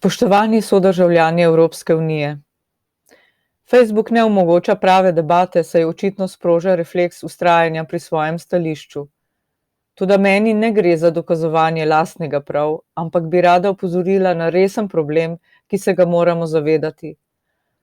Spoštovani sodržavljani Evropske unije. Facebook ne omogoča prave debate, saj očitno sproža refleks vztrajanja pri svojem stališču. Toda meni ne gre za dokazovanje lastnega prav, ampak bi rada opozorila na resen problem, ki se ga moramo zavedati.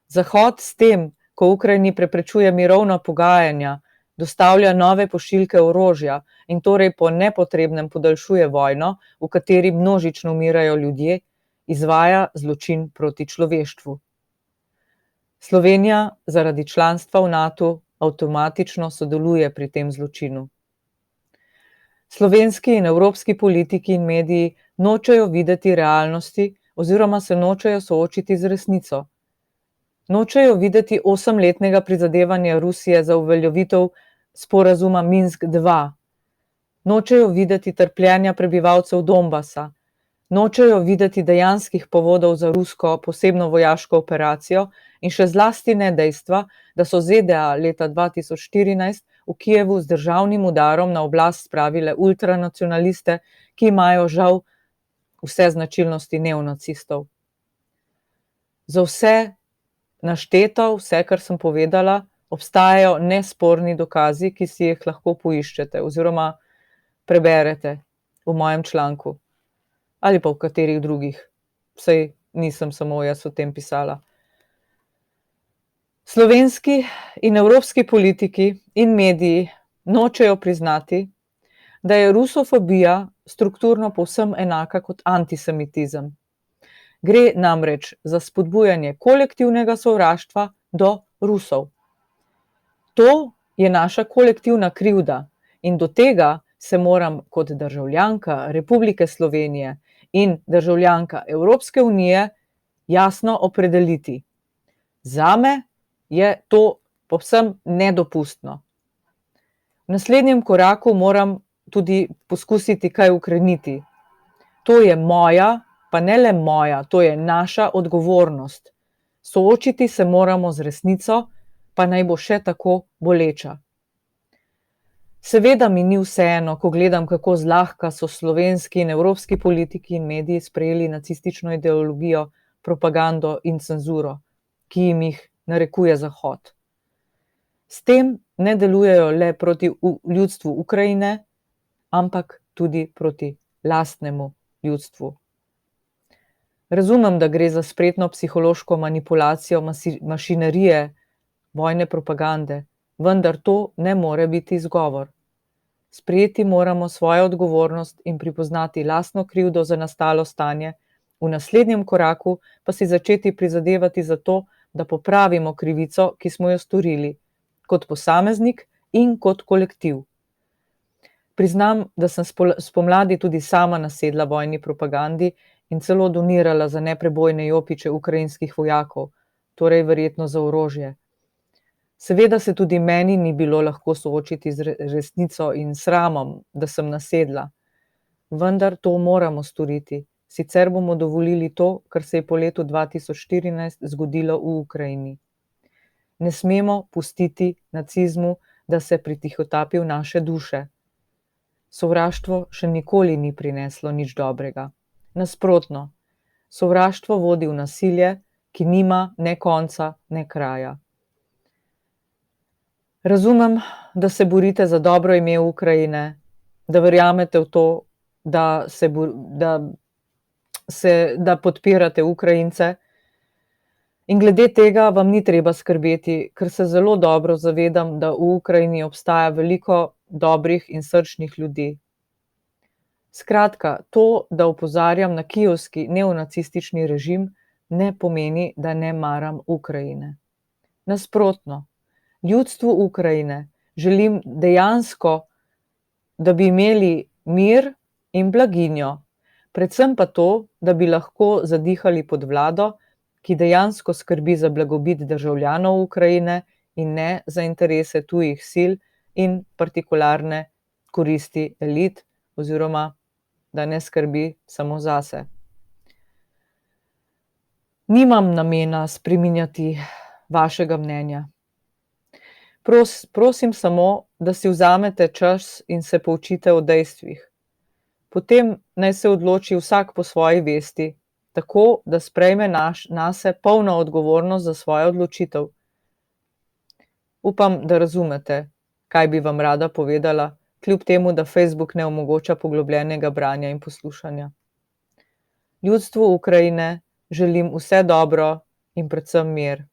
Zahod s tem, ko Ukrajini preprečuje mirovna pogajanja, dostavlja nove pošiljke orožja in torej po nepotrebnem podaljšuje vojno, v kateri množično umirajo ljudje, izvaja zločin proti človeštvu. Slovenija zaradi članstva v NATO avtomatično sodeluje pri tem zločinu. Slovenski in evropski politiki in mediji nočejo videti realnosti oziroma se nočejo soočiti z resnico. Nočejo videti 8-letnega prizadevanja Rusije za uveljavitev sporazuma Minsk 2. Nočejo videti trpljenja prebivalcev Donbasa. Nočejo videti dejanskih povodov za rusko posebno vojaško operacijo in še zlasti ne dejstva, da so ZDA leta 2014 v Kijevu z državnim udarom na oblast spravile ultranacionaliste, ki imajo žal vse značilnosti neonacistov. Za vse našteto, vse, kar sem povedala, obstajajo nesporni dokazi, ki si jih lahko poiščete oziroma preberete v mojem članku. Ali pa v katerih drugih, saj nisem samo jaz o tem pisala. Slovenski in evropski politiki in mediji nočejo priznati, da je rusofobija strukturno povsem enaka kot antisemitizem. Gre namreč za spodbujanje kolektivnega sovraštva do Rusov. To je naša kolektivna krivda in do tega se moram kot državljanka Republike Slovenije in državljanka Evropske unije jasno opredeliti. Zame je to povsem nedopustno. V naslednjem koraku moram tudi poskusiti kaj ukreniti. To je moja, pa ne le moja, to je naša odgovornost. Soočiti se moramo z resnico, pa naj bo še tako boleča. Seveda mi ni vseeno, ko gledam, kako zlahka so slovenski in evropski politiki in mediji sprejeli nacistično ideologijo, propagando in cenzuro, ki jim jih narekuje Zahod. S tem ne delujejo le proti ljudstvu Ukrajine, ampak tudi proti lastnemu ljudstvu. Razumem, da gre za spretno psihološko manipulacijo mašinerije vojne propagande, vendar to ne more biti izgovor. Sprejeti moramo svojo odgovornost in pripoznati lastno krivdo za nastalo stanje, v naslednjem koraku pa si začeti prizadevati za to, da popravimo krivico, ki smo jo storili, kot posameznik in kot kolektiv. Priznam, da sem spomladi tudi sama nasedla vojni propagandi in celo donirala za neprebojne jopiče ukrajinskih vojakov, torej verjetno za orožje. Seveda se tudi meni ni bilo lahko soočiti z resnico in sramom, da sem nasedla. Vendar to moramo storiti, sicer bomo dovolili to, kar se je po letu 2014 zgodilo v Ukrajini. Ne smemo pustiti nacizmu, da se pritihotapi v naše duše. Sovraštvo še nikoli ni prineslo nič dobrega. Nasprotno, sovraštvo vodi v nasilje, ki nima ne konca, ne kraja. Razumem, da se borite za dobro ime Ukrajine, da verjamete v to, da podpirate Ukrajince. In glede tega vam ni treba skrbeti, ker se zelo dobro zavedam, da v Ukrajini obstaja veliko dobrih in srčnih ljudi. Skratka, to, da opozarjam na kijevski neonacistični režim, ne pomeni, da ne maram Ukrajine. Nasprotno, ljudstvu Ukrajine želim dejansko, da bi imeli mir in blaginjo, predvsem pa to, da bi lahko zadihali pod vlado, ki dejansko skrbi za blagobyt državljanov Ukrajine in ne za interese tujih sil in partikularne koristi elit, oziroma da ne skrbi samo zase. Nimam namena spreminjati vašega mnenja. Prosim samo, da si vzamete čas in se poučite o dejstvih. Potem naj se odloči vsak po svoji vesti tako da sprejme nase polno odgovornost za svojo odločitev. Upam, da razumete, kaj bi vam rada povedala, kljub temu, da Facebook ne omogoča poglobljenega branja in poslušanja. Ljudstvu Ukrajine želim vse dobro in predvsem mir.